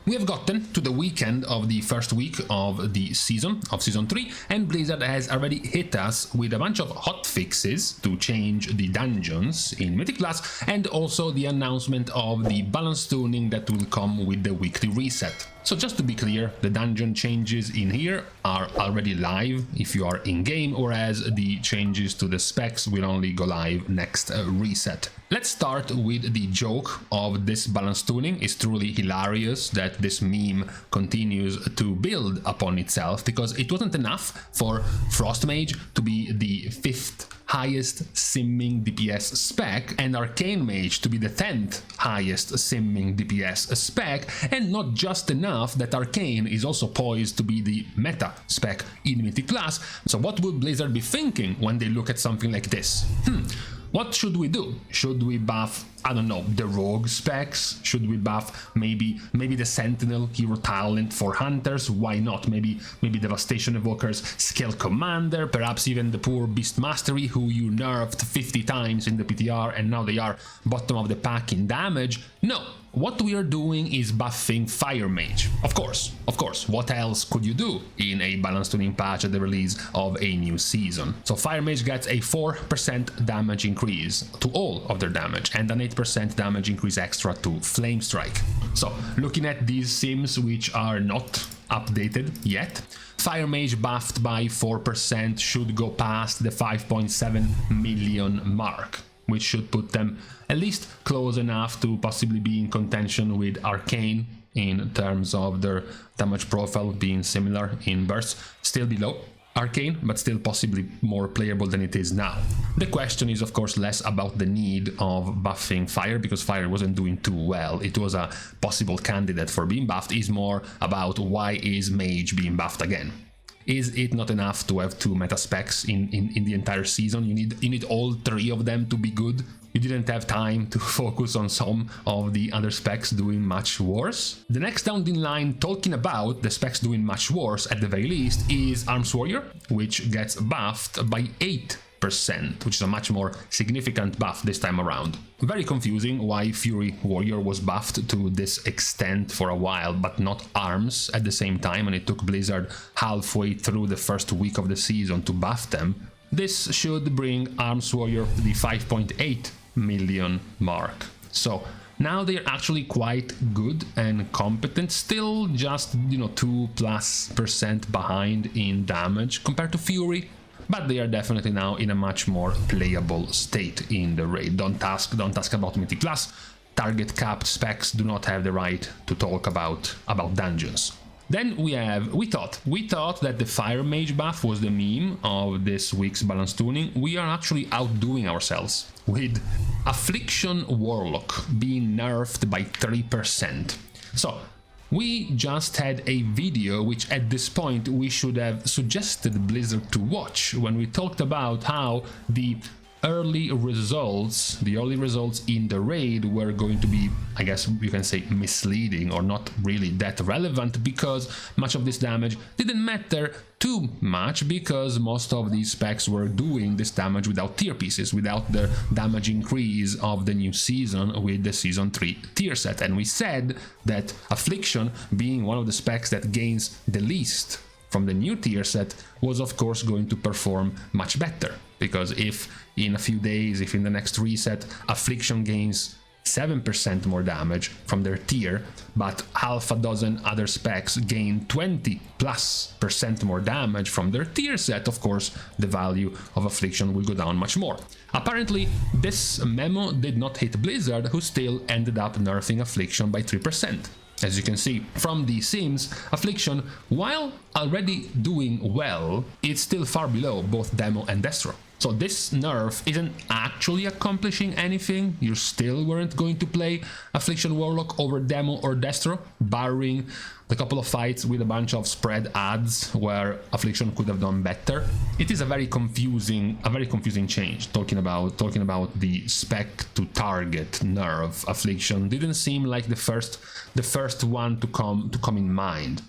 We have gotten to the weekend of the first week of the season, of Season 3, and Blizzard has already hit us with a bunch of hot fixes to change the dungeons in Mythic class, and also the announcement of the balance tuning that will come with the weekly reset. So just to be clear, the dungeon changes in here are already live if you are in-game, whereas the changes to the specs will only go live next reset. Let's start with the joke of this balance tuning. It's truly hilarious that this meme continues to build upon itself, because it wasn't enough for Frost Mage to be the 5th highest simming DPS spec and Arcane Mage to be the 10th highest simming DPS spec, and not just enough that Arcane is also poised to be the meta spec in Mythic class. So what would Blizzard be thinking when they look at something like this? What should we do? Should we buff, I don't know, the rogue specs? Should we buff maybe the Sentinel hero talent for hunters? Why not? Maybe Devastation Evoker's Scale Commander, perhaps even the poor Beast Mastery who you nerfed 50 times in the PTR and now they are bottom of the pack in damage? No. What we are doing is buffing Fire Mage. Of course, what else could you do in a balance tuning patch at the release of a new season? So Fire Mage gets a 4% damage increase to all of their damage and an 8% damage increase extra to Flame Strike. So looking at these sims which are not updated yet, Fire Mage buffed by 4% should go past the 5.7 million mark, which should put them at least close enough to possibly be in contention with Arcane in terms of their damage profile being similar in bursts. Still below Arcane, but still possibly more playable than it is now. The question is of course less about the need of buffing Fire, because Fire wasn't doing too well. It was a possible candidate for being buffed. It's more about why is Mage being buffed again. Is it not enough to have 2 meta specs in the entire season? You need all 3 of them to be good. You didn't have time to focus on some of the other specs doing much worse. The next down the line talking about the specs doing much worse at the very least is Arms Warrior, which gets buffed by 8%, which is a much more significant buff this time around. Very confusing why Fury Warrior was buffed to this extent for a while, but not Arms at the same time, and it took Blizzard halfway through the first week of the season to buff them. This should bring Arms Warrior to the 5.8 million mark. So now they're actually quite good and competent, still just 2+% behind in damage compared to Fury, but they are definitely now in a much more playable state in the raid. Don't ask about Mythic class. Target capped specs do not have the right to talk about dungeons. Then we thought that the Fire Mage buff was the meme of this week's balance tuning. We are actually outdoing ourselves with Affliction Warlock being nerfed by 3%. So we just had a video which at this point we should have suggested Blizzard to watch when we talked about how the early results in the raid were going to be, I guess you can say, misleading or not really that relevant, because much of this damage didn't matter too much, because most of these specs were doing this damage without tier pieces, without the damage increase of the new season with the Season 3 tier set. And we said that Affliction, being one of the specs that gains the least from the new tier set, was of course going to perform much better, because if in a few days, if in the next reset, Affliction gains 7% more damage from their tier, but half a dozen other specs gain 20+% more damage from their tier set, of course the value of Affliction will go down much more. Apparently this memo did not hit Blizzard, who still ended up nerfing Affliction by 3%. As you can see from these sims, Affliction, while already doing well, it's still far below both Demo and Destro. So this nerf isn't actually accomplishing anything. You still weren't going to play Affliction Warlock over Demo or Destro, barring the couple of fights with a bunch of spread ads where Affliction could have done better. It is a very confusing change. Talking about the spec to target nerf, Affliction didn't seem like the first one to come in mind.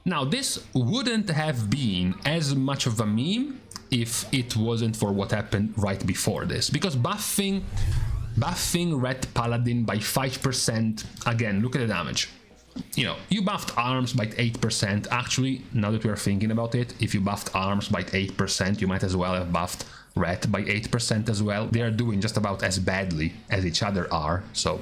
Now this wouldn't have been as much of a meme if it wasn't for what happened right before this, because buffing Red Paladin by 5%, again, look at the damage. you know, you buffed arms by 8%. Actually, now that we are thinking about it, if you buffed arms by 8%, you might as well have buffed ret by 8% as well. They are doing just about as badly as each other are, so...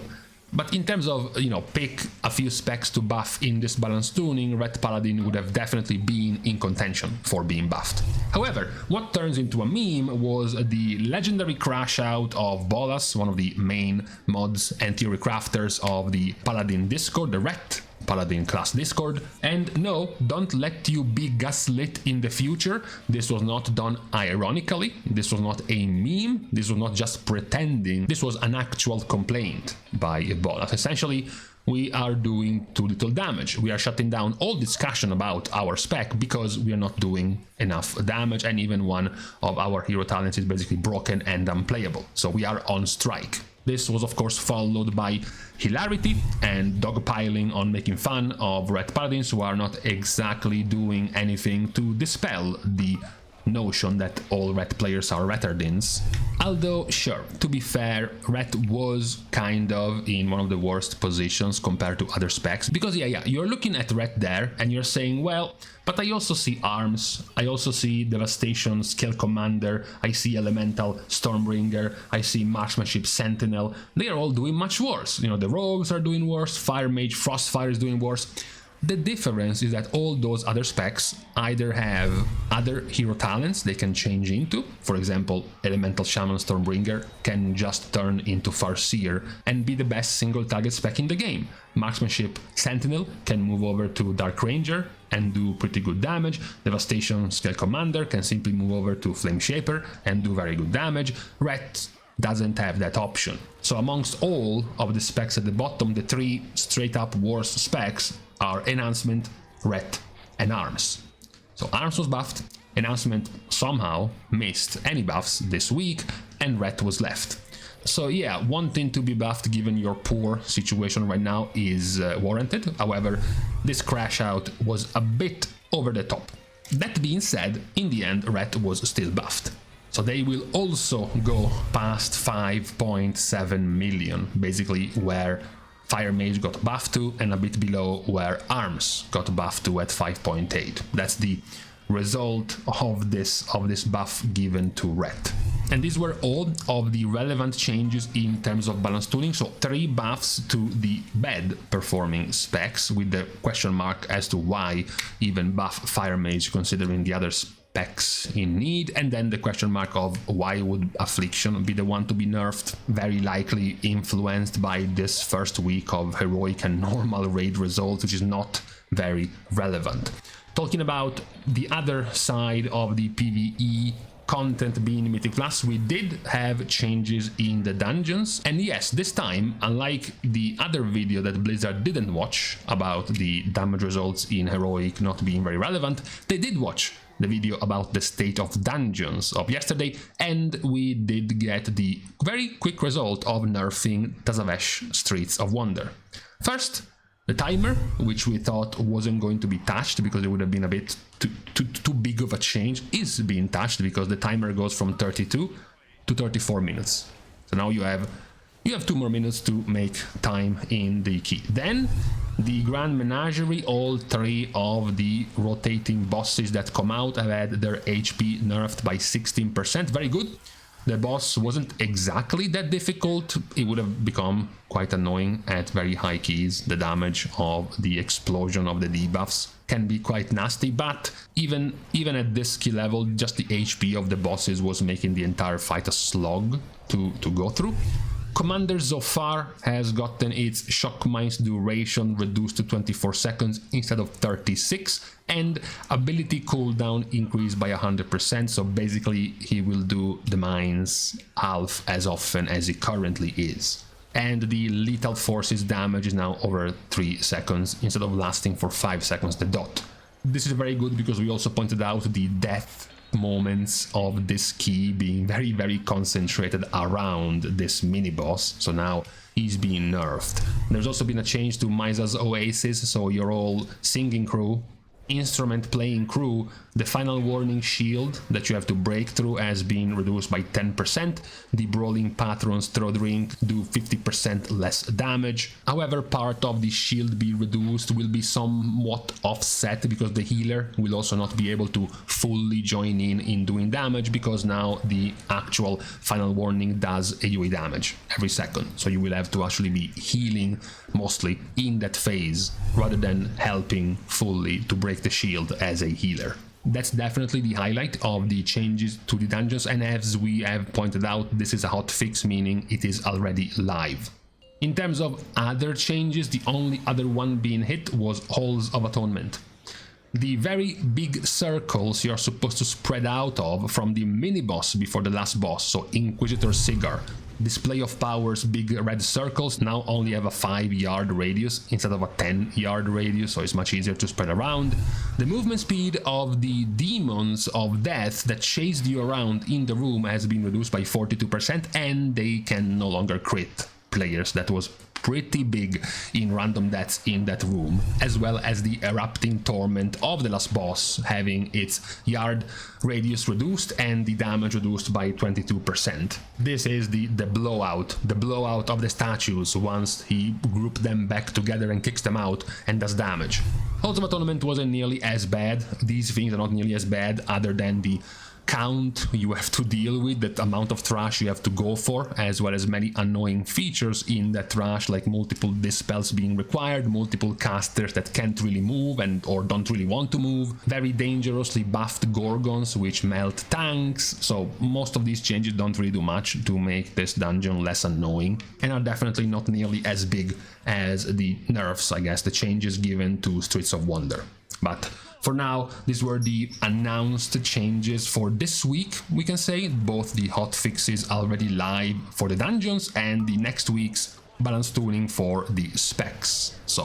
But in terms of, you know, pick a few specs to buff in this balance tuning, Red Paladin would have definitely been in contention for being buffed. However, what turns into a meme was the legendary crash out of Bolas, one of the main mods and theory crafters of the Paladin Discord, the Red Paladin class Discord. And no, don't let you be gaslit in the future. This was not done ironically. This was not a meme. This was not just pretending. This was an actual complaint by Bolas. Essentially, we are doing too little damage. We are shutting down all discussion about our spec because we are not doing enough damage, and even one of our hero talents is basically broken and unplayable. So we are on strike. This was of course followed by hilarity and dogpiling on making fun of Red Paladins who are not exactly doing anything to dispel the notion that all Red players are retardins. Although, sure, to be fair, Red was kind of in one of the worst positions compared to other specs, because yeah, you're looking at Red there and you're saying, well, but I also see arms, I also see Devastation, Skill Commander, I see Elemental, Stormbringer, I see Marksmanship, Sentinel. They are all doing much worse. You know, the Rogues are doing worse, Fire Mage, Frostfire is doing worse. The difference is that all those other specs either have other hero talents they can change into. For example, Elemental Shaman Stormbringer can just turn into Farseer and be the best single target spec in the game. Marksmanship Sentinel can move over to Dark Ranger and do pretty good damage. Devastation Scale Commander can simply move over to Flame Shaper and do very good damage. Ret doesn't have that option. So amongst all of the specs at the bottom, the three straight up worst specs are Enhancement, Ret, and Arms. So Arms was buffed, Enhancement somehow missed any buffs this week, and Ret was left. So yeah, wanting to be buffed given your poor situation right now is warranted. However, this crash out was a bit over the top. That being said, in the end, Ret was still buffed. So they will also go past 5.7 million, basically where Fire Mage got buffed to, and a bit below where Arms got buffed to at 5.8. That's the result of this buff given to Ret. And these were all of the relevant changes in terms of balance tuning. So 3 buffs to the bad performing specs, with the question mark as to why even buff Fire Mage considering the other specs in need, and then the question mark of why would Affliction be the one to be nerfed, very likely influenced by this first week of heroic and normal raid results, which is not very relevant. Talking about the other side of the PvE content being Mythic Plus, we did have changes in the dungeons, and yes, this time, unlike the other video that Blizzard didn't watch about the damage results in heroic not being very relevant, they did watch the video about the state of dungeons of yesterday, and we did get the very quick result of nerfing Tazavesh Streets of Wonder. First, the timer, which we thought wasn't going to be touched because it would have been a bit too big of a change, is being touched because the timer goes from 32 to 34 minutes. So now you have 2 more minutes to make time in the key. Then the Grand Menagerie, all 3 of the rotating bosses that come out have had their HP nerfed by 16%. Very good. The boss wasn't exactly that difficult. It would have become quite annoying at very high keys. The damage of the explosion of the debuffs can be quite nasty, but even at this key level, just the HP of the bosses was making the entire fight a slog to go through. Commander Zofar has gotten its Shock Mines duration reduced to 24 seconds instead of 36, and ability cooldown increased by 100%, so basically he will do the mines half as often as he currently is. And the Lethal Forces damage is now over 3 seconds instead of lasting for 5 seconds the dot. This is very good because we also pointed out the death moments of this key being very, very concentrated around this mini boss, so now he's being nerfed. There's also been a change to Miza's Oasis, so your whole singing crew instrument playing crew, the final warning shield that you have to break through has been reduced by 10%. The brawling patrons throw drink do 50% less damage. However, part of the shield be reduced will be somewhat offset because the healer will also not be able to fully join in doing damage, because now the actual final warning does AoE damage every second. So you will have to actually be healing mostly in that phase rather than helping fully to break the shield as a healer. That's definitely the highlight of the changes to the dungeons, and as we have pointed out, this is a hot fix, meaning it is already live. In terms of other changes, the only other one being hit was Halls of Atonement. The very big circles you're supposed to spread out of from the mini-boss before the last boss, so Inquisitor Cigar, Display of Power's big red circles now only have a 5-yard radius instead of a 10-yard radius, so it's much easier to spread around. The movement speed of the demons of death that chased you around in the room has been reduced by 42%, and they can no longer crit players. That was pretty big in random deaths in that room, as well as the erupting torment of the last boss having its yard radius reduced and the damage reduced by 22%. This is the blowout of the statues once he grouped them back together and kicks them out and does damage. Halls of Atonement wasn't nearly as bad. These things are not nearly as bad, other than the count you have to deal with, that amount of trash you have to go for, as well as many annoying features in that trash, like multiple dispels being required, multiple casters that can't really move and or don't really want to move, very dangerously buffed gorgons which melt tanks. So most of these changes don't really do much to make this dungeon less annoying, and are definitely not nearly as big as the nerfs, I guess, the changes given to Streets of Wonder. But for now, these were the announced changes for this week, we can say. Both the hot fixes already live for the dungeons and the next week's balance tuning for the specs. So,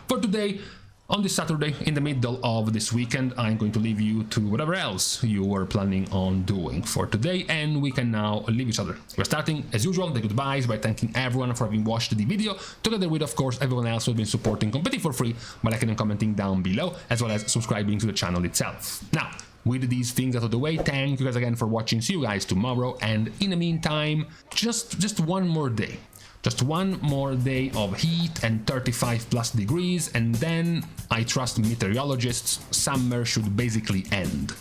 for today, on this Saturday, in the middle of this weekend, I'm going to leave you to whatever else you were planning on doing for today, and we can now leave each other. We're starting, as usual, the goodbyes by thanking everyone for having watched the video, together with, of course, everyone else who has been supporting completely for free by liking and commenting down below, as well as subscribing to the channel itself. Now, with these things out of the way, thank you guys again for watching. See you guys tomorrow, and in the meantime, just one more day. Just one more day of heat and 35+ degrees, and then, I trust meteorologists, summer should basically end.